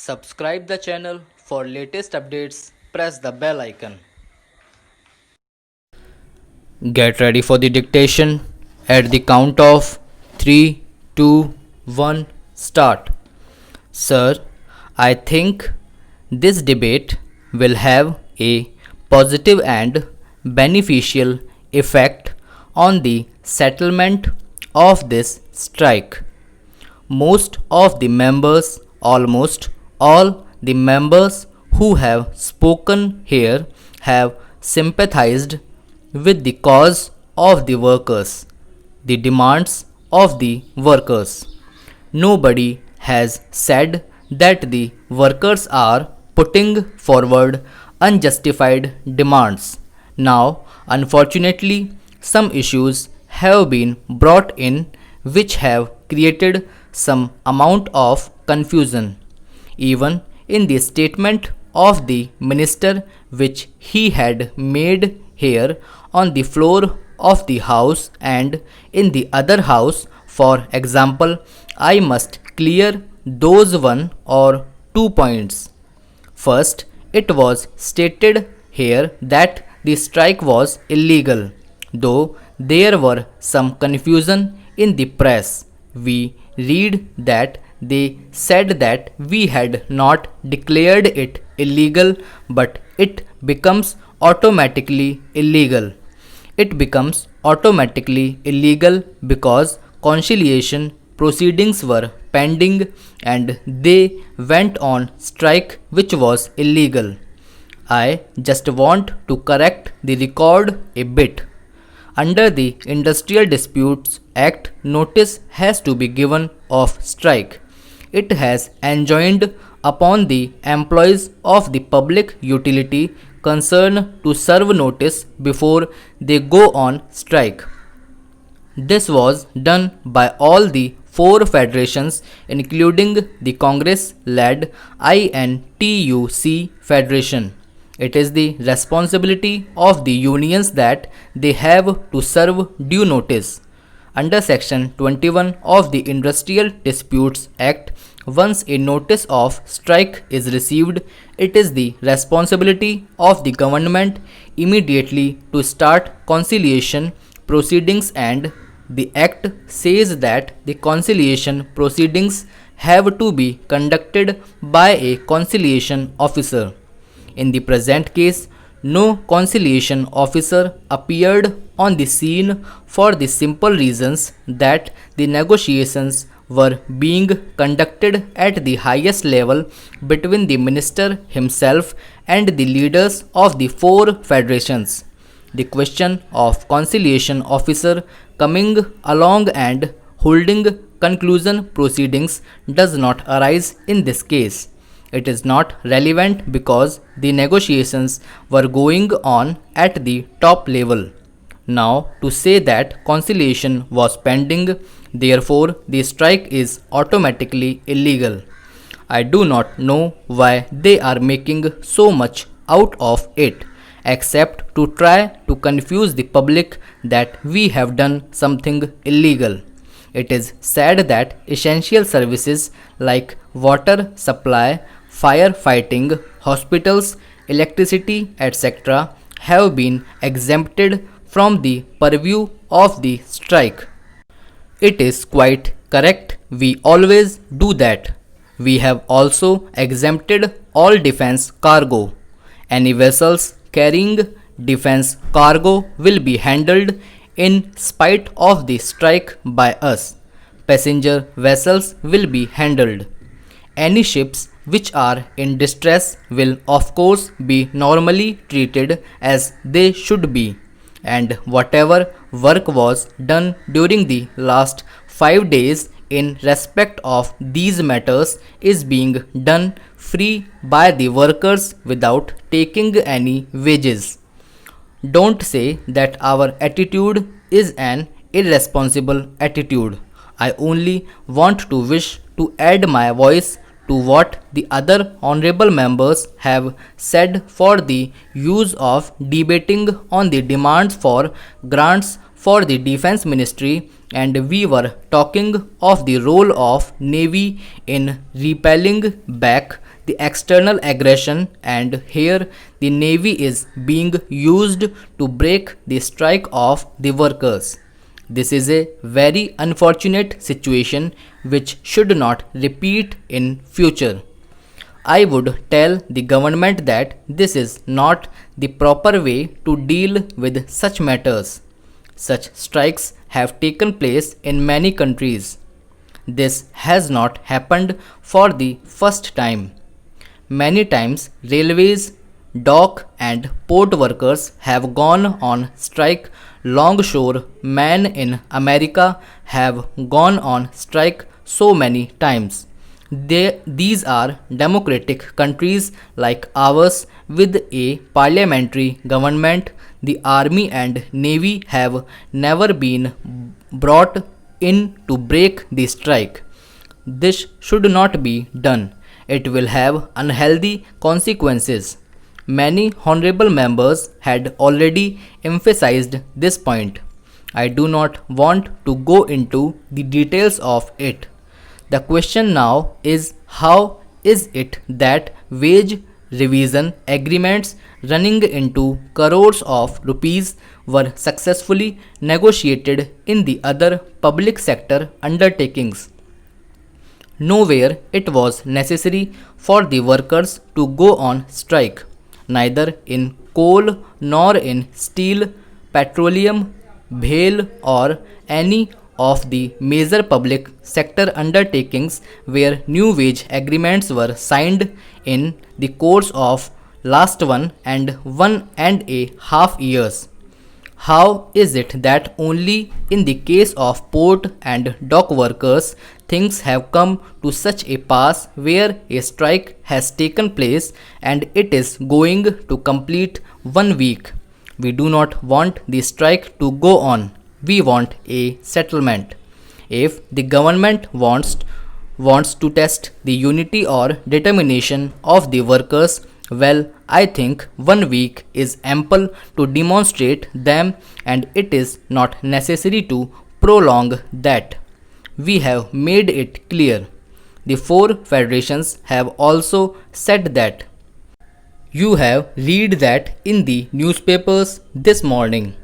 Subscribe the channel for latest updates. Press the bell icon. Get ready for the dictation. At the count of 3, 2, 1, start. Sir, I think this debate will have a positive and beneficial effect on the settlement of this strike. Most of the members, almost all the members who have spoken here have sympathized with the cause of the workers, the demands of the workers. Nobody has said that the workers are putting forward unjustified demands. Now, unfortunately, some issues have been brought in which have created some amount of confusion. Even in the statement of the minister which he had made here on the floor of the house and in the other house, for example, I must clear those one or two points. First, it was stated here that the strike was illegal, though there were some confusion in the press. We read that they said that we had not declared it illegal, but it becomes automatically illegal. It becomes automatically illegal because conciliation proceedings were pending and they went on strike, which was illegal. I just want to correct the record a bit. Under the Industrial Disputes Act, notice has to be given of strike. It has enjoined upon the employees of the public utility concerned to serve notice before they go on strike. This was done by all the four federations, including the Congress led INTUC Federation. It is the responsibility of the unions that they have to serve due notice. Under Section 21 of the Industrial Disputes Act, once a notice of strike is received, it is the responsibility of the government immediately to start conciliation proceedings, and the Act says that the conciliation proceedings have to be conducted by a conciliation officer. In the present case, no conciliation officer appeared on the scene for the simple reasons that the negotiations were being conducted at the highest level between the minister himself and the leaders of the four federations. The question of conciliation officer coming along and holding conclusion proceedings does not arise in this case. It is not relevant because the negotiations were going on at the top level. Now, to say that conciliation was pending, therefore the strike is automatically illegal. I do not know why they are making so much out of it, except to try to confuse the public that we have done something illegal. It is sad that essential services like water supply, firefighting, hospitals, electricity, etc., have been exempted from the purview of the strike. It is quite correct, we always do that. We have also exempted all defense cargo. Any vessels carrying defense cargo will be handled in spite of the strike by us. Passenger vessels will be handled. Any ships which are in distress will of course be normally treated as they should be, and whatever work was done during the last 5 days in respect of these matters is being done free by the workers without taking any wages. Don't say that our attitude is an irresponsible attitude. I only want to wish to add my voice to what the other honorable members have said for the use of debating on the demands for grants for the defense ministry, and we were talking of the role of Navy in repelling back the external aggression, and here the Navy is being used to break the strike of the workers. This is a very unfortunate situation which should not repeat in future. I would tell the government that this is not the proper way to deal with such matters. Such strikes have taken place in many countries. This has not happened for the first time. Many times, railways, dock, and port workers have gone on strike. Longshore men in America have gone on strike so many times. These are democratic countries like ours with a parliamentary government. The army and navy have never been brought in to break the strike. This should not be done. It will have unhealthy consequences. Many honorable members had already emphasized this point. I do not want to go into the details of it. The question now is, how is it that wage revision agreements running into crores of rupees were successfully negotiated in the other public sector undertakings? Nowhere it was necessary for the workers to go on strike, neither in coal nor in steel, petroleum, BHEL, or any of the major public sector undertakings where new wage agreements were signed in the course of last 1.5 years. How is it that only in the case of port and dock workers things have come to such a pass where a strike has taken place and it is going to complete 1 week? We do not want the strike to go on. We want a settlement. If the government wants to test the unity or determination of the workers, well, I think 1 week is ample to demonstrate them, and it is not necessary to prolong that. We have made it clear. The four federations have also said that. You have read that in the newspapers this morning.